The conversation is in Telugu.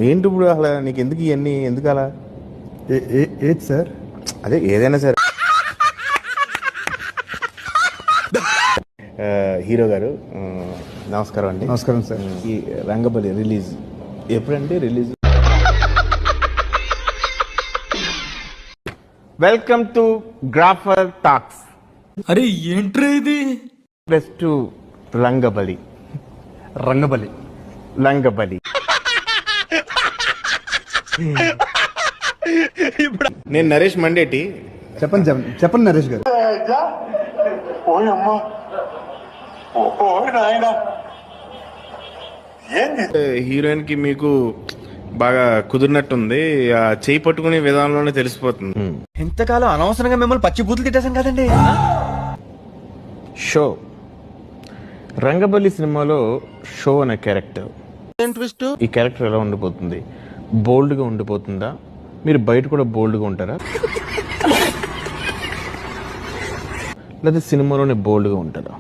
ఏంటి ఇప్పుడు అసలు నీకు ఎందుకు ఇవన్నీ ఎందుకు అలా? ఏది సార్? అదే ఏదైనా సరే. హీరో గారు నమస్కారం అండి. నమస్కారం సార్. ఈ రంగబలి రిలీజ్ ఎప్పుడండి release? Welcome to grafer talks. అరే ఏంట్రా ఇది? Plus two Rangabali. రంగబలి. లంగబలి. నేను నరేష్ మండేటి. చెప్పండి నరేష్ గారు. హీరోయిన్ కి మీకు బాగా కుదిరినట్టుంది. ఆ చేయి పట్టుకునే విధానంలోనే తెలిసిపోతుంది. ఇంతకాలం అనవసరంగా మిమ్మల్ని పచ్చి బూతులు తిట్టేశాం కదండి. షో రంగబలి సినిమాలో షో అనే క్యారెక్టర్, ఈ క్యారెక్టర్ ఎలా ఉండిపోతుంది? బోల్డ్ గా ఉండిపోతుందా? మీరు బయట కూడా బోల్డ్ గా ఉంటారా, లేదా సినిమాలోనే బోల్డ్ గా ఉంటారా?